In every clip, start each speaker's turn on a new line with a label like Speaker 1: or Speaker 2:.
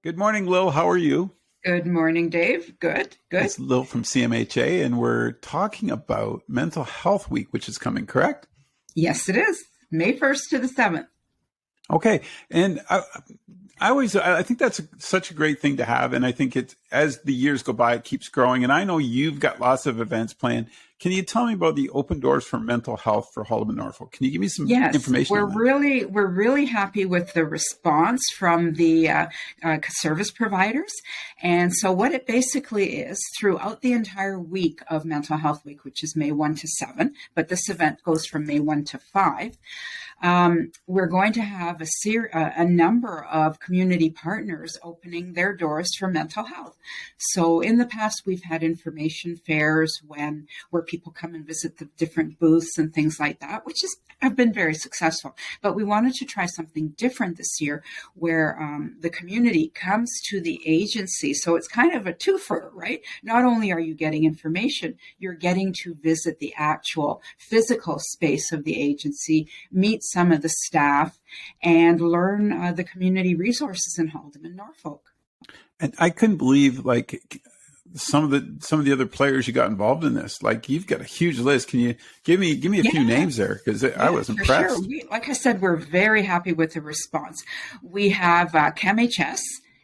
Speaker 1: Good morning, Lil. How are you?
Speaker 2: Good morning, Dave. Good, good.
Speaker 1: It's Lil from CMHA, and we're talking about Mental Health Week, which is coming, correct?
Speaker 2: Yes, it is. May 1st to the 7th.
Speaker 1: Okay. And I think that's such a great thing to have. And I think it's, as the years go by, it keeps growing. And I know you've got lots of events planned. Can you tell me about the Open Doors for Mental Health for Haldeman Norfolk? Can you give me some
Speaker 2: Yes,
Speaker 1: information
Speaker 2: we're
Speaker 1: on that?
Speaker 2: really happy with the response from the service providers. And so what it basically is, throughout the entire week of Mental Health Week, which is May 1 to 7, but this event goes from May 1 to 5, we're going to have a number of community partners opening their doors for mental health. So in the past, we've had information fairs where people come and visit the different booths and things like that, have been very successful. But we wanted to try something different this year, where the community comes to the agency. So it's kind of a twofer, right? Not only are you getting information, you're getting to visit the actual physical space of the agency, meet some of the staff, and learn the community resources in Haldeman, Norfolk.
Speaker 1: And I couldn't believe some of the other players you got involved in this. Like, you've got a huge list. Can you give me a few names there? Because I was impressed.
Speaker 2: Sure. Like I said, we're very happy with the response. We have CAMHS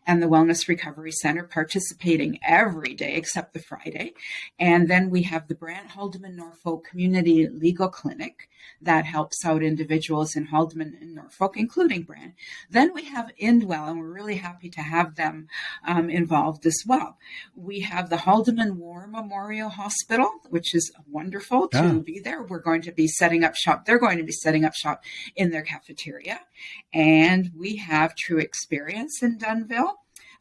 Speaker 2: and the Wellness Recovery Center participating every day except the Friday. And then we have the Brant Haldeman Norfolk Community Legal Clinic that helps out individuals in Haldeman and Norfolk, including Brant. Then we have Indwell, and we're really happy to have them involved as well. We have the Haldeman War Memorial Hospital, which is wonderful to be there. We're going to be setting up shop. They're going to be setting up shop in their cafeteria. And we have True Experience in Dunnville.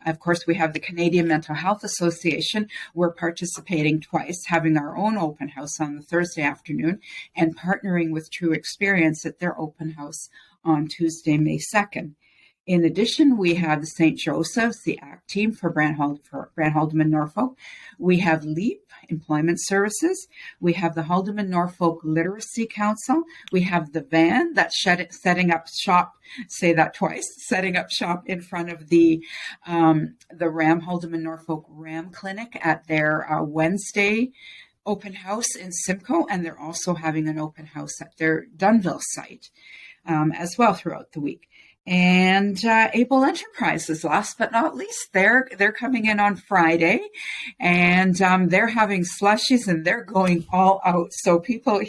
Speaker 2: Of course, we have the Canadian Mental Health Association. We're participating twice, having our own open house on the Thursday afternoon and partnering with True Experience at their open house on Tuesday, May 2nd. In addition, we have the St. Joseph's, the ACT team for Brant Haldeman Norfolk. We have LEAP, Employment Services. We have the Haldeman Norfolk Literacy Council. We have the van that's setting up shop, say that twice, setting up shop in front of the RAM Haldeman Norfolk RAM Clinic at their Wednesday open house in Simcoe. And they're also having an open house at their Dunnville site as well throughout the week. And Able Enterprises, last but not least, they're coming in on Friday, and they're having slushies, and they're going all out. So people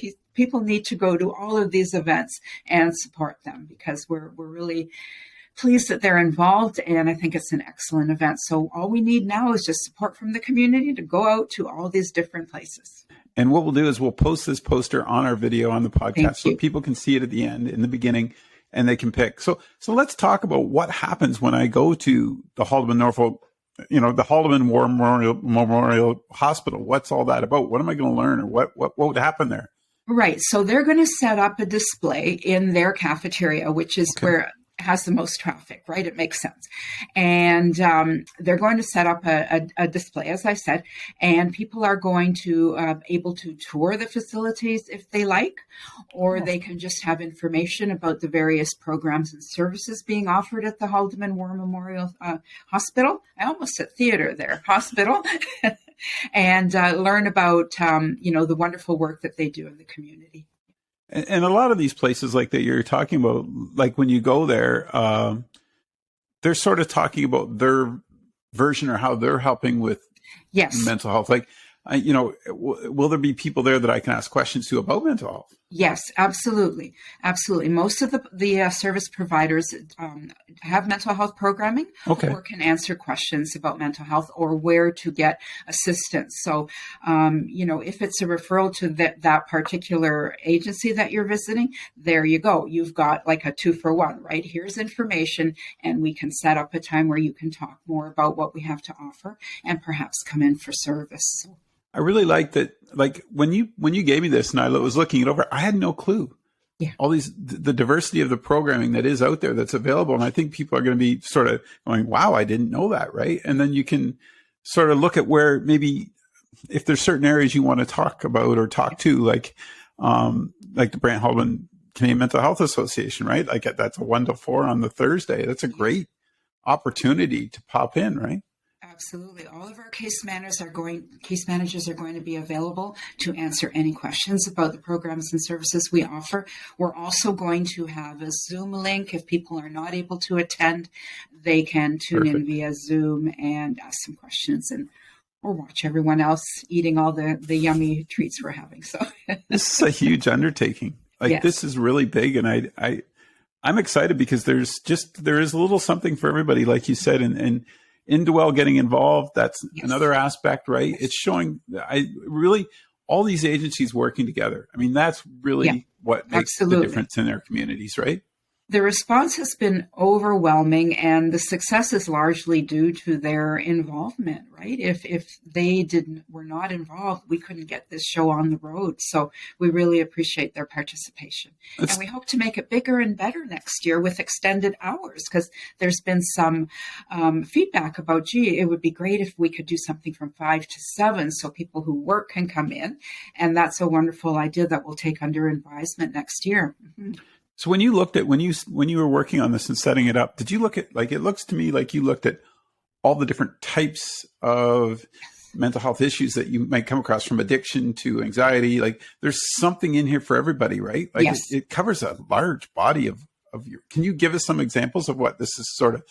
Speaker 2: need to go to all of these events and support them, because we're really pleased that they're involved, and I think it's an excellent event. So all we need now is just support from the community to go out to all these different places.
Speaker 1: And what we'll do is we'll post this poster on our video on the podcast so people can see it at the end, in the beginning, and they can pick. So let's talk about what happens when I go to the Haldeman Norfolk, the Haldeman War Memorial Hospital. What's all that about? What am I going to learn, or what would happen there?
Speaker 2: Right. So they're going to set up a display in their cafeteria, which is where has the most traffic, right? It makes sense. And they're going to set up a display, as I said, and people are going to able to tour the facilities if they like, or they can just have information about the various programs and services being offered at the Haldeman War Memorial Hospital. I almost said theater there, hospital. And learn about, the wonderful work that they do in the community.
Speaker 1: And a lot of these places like that you're talking about, like when you go there, they're sort of talking about their version or how they're helping with mental health. Like, will there be people there that I can ask questions to about mental health?
Speaker 2: Yes, absolutely. Absolutely. Most of the service providers have mental health programming or can answer questions about mental health or where to get assistance. So, if it's a referral to that particular agency that you're visiting, there you go. You've got like a 2-for-1, right? Here's information, and we can set up a time where you can talk more about what we have to offer and perhaps come in for service.
Speaker 1: I really like that. Like when you gave me this and I was looking it over, I had no clue. Yeah. All the diversity of the programming that is out there that's available. And I think people are going to be sort of going, wow, I didn't know that. Right. And then you can sort of look at where maybe if there's certain areas you want to talk about or talk to, like the Brant Haldeman Canadian Mental Health Association, right? Like that's a 1 to 4 on the Thursday. That's a great opportunity to pop in, right?
Speaker 2: Absolutely. All of our case managers are going to be available to answer any questions about the programs and services we offer. We're also going to have a Zoom link. If people are not able to attend, they can tune in via Zoom and ask some questions or watch everyone else eating all the yummy treats we're having. So
Speaker 1: this is a huge undertaking. Like this is really big. And I'm excited because there is a little something for everybody, like you said, and Indwell getting involved, that's another aspect, right? It's showing all these agencies working together. I mean, that's really what makes the difference in their communities, right?
Speaker 2: The response has been overwhelming, and the success is largely due to their involvement, right? If they were not involved, we couldn't get this show on the road. So we really appreciate their participation. And we hope to make it bigger and better next year with extended hours, because there's been some feedback about, gee, it would be great if we could do something from 5 to 7 so people who work can come in. And that's a wonderful idea that we'll take under advisement next year. Mm-hmm.
Speaker 1: So when you looked at, when you were working on this and setting it up, did you look at, like, it looks to me like you looked at all the different types of mental health issues that you might come across, from addiction to anxiety? Like, there's something in here for everybody, right? Like it covers a large body of your, can you give us some examples of what this is sort of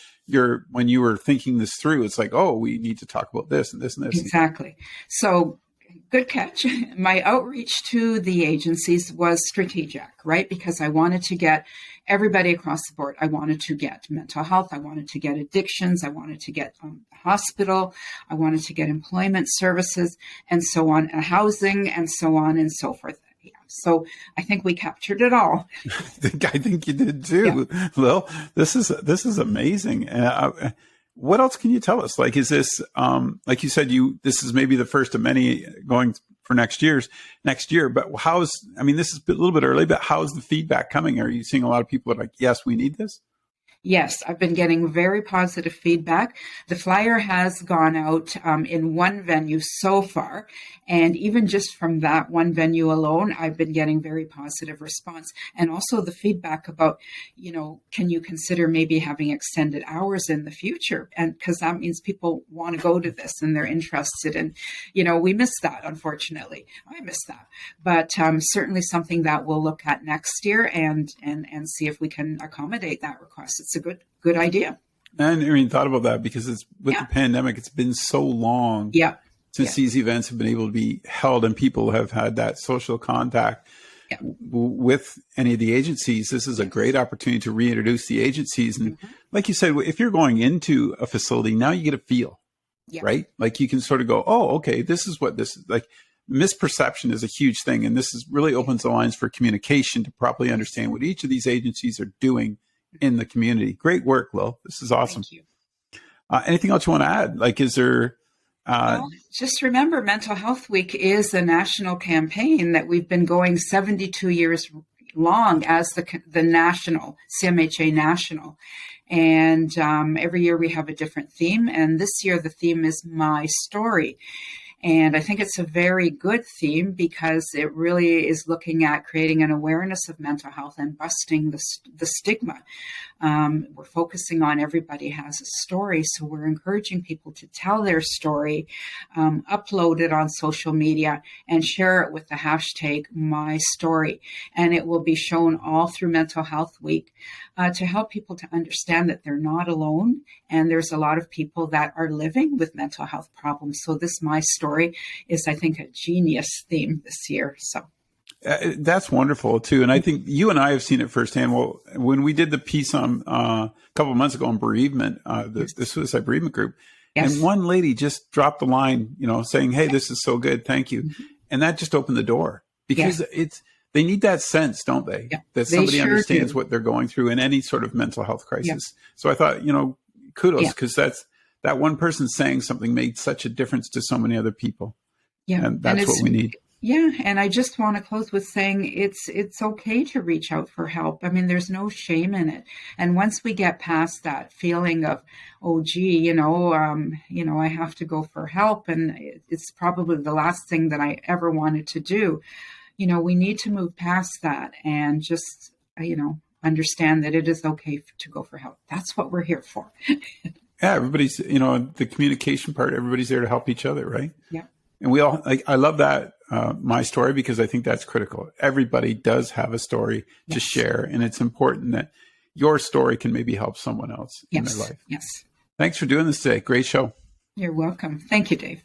Speaker 1: when you were thinking this through? It's like, oh, we need to talk about this and this and this.
Speaker 2: Exactly. So good catch. My outreach to the agencies was strategic, right? Because I wanted to get everybody across the board. I wanted to get mental health. I wanted to get addictions. I wanted to get hospital. I wanted to get employment services and so on, housing and so on and so forth. Yeah. So I think we captured it all.
Speaker 1: I think you did too. Yeah. Well, this is amazing. What else can you tell us? Like, is this, like you said, this is maybe the first of many going for next year, but this is a little bit early, but how's the feedback coming? Are you seeing a lot of people that are like, yes, we need this?
Speaker 2: Yes, I've been getting very positive feedback. The flyer has gone out in one venue so far. And even just from that one venue alone, I've been getting very positive response. And also the feedback about, can you consider maybe having extended hours in the future? And because that means people want to go to this and they're interested. And, we miss that, unfortunately. I miss that. But certainly something that we'll look at next year and see if we can accommodate that request. It's a good idea.
Speaker 1: And I mean, thought about that because it's with the pandemic, it's been so long since these events have been able to be held and people have had that social contact with any of the agencies. This is a great opportunity to reintroduce the agencies. And like you said, if you're going into a facility, now you get a feel, right? Like you can sort of go, oh, okay, this is what this is like. Misperception is a huge thing. And this really opens the lines for communication to properly understand what each of these agencies are doing in the community. Great work, Lil. This is awesome.
Speaker 2: Thank you.
Speaker 1: Anything else you want to add? Like, is there...
Speaker 2: Well, just remember, Mental Health Week is a national campaign that we've been going 72 years long as the national, CMHA national. And every year we have a different theme. And this year the theme is My Story. And I think it's a very good theme because it really is looking at creating an awareness of mental health and busting the stigma. We're focusing on everybody has a story, so we're encouraging people to tell their story, upload it on social media, and share it with the hashtag #MyStory. And it will be shown all through Mental Health Week to help people to understand that they're not alone, and there's a lot of people that are living with mental health problems. So this My Story is, I think, a genius theme this year. So.
Speaker 1: That's wonderful too. And I think you and I have seen it firsthand. Well, when we did the piece on a couple of months ago on bereavement, the suicide bereavement group, and one lady just dropped the line, saying, hey, this is so good. Thank you. And that just opened the door because they need that sense, don't they? Yeah. That somebody understands what they're going through in any sort of mental health crisis. Yeah. So I thought, kudos, because that one person saying something made such a difference to so many other people. Yeah. And that's what we need.
Speaker 2: Yeah. And I just want to close with saying it's okay to reach out for help. I mean, there's no shame in it. And once we get past that feeling of, oh, gee, I have to go for help, and it's probably the last thing that I ever wanted to do. We need to move past that and just, understand that it is okay to go for help. That's what we're here for.
Speaker 1: Yeah, everybody's, the communication part, everybody's there to help each other, right?
Speaker 2: Yeah.
Speaker 1: And we all, I love that, my story, because I think that's critical. Everybody does have a story to share, and it's important that your story can maybe help someone else in their life.
Speaker 2: Yes.
Speaker 1: Thanks for doing this today. Great show.
Speaker 2: You're welcome. Thank you, Dave.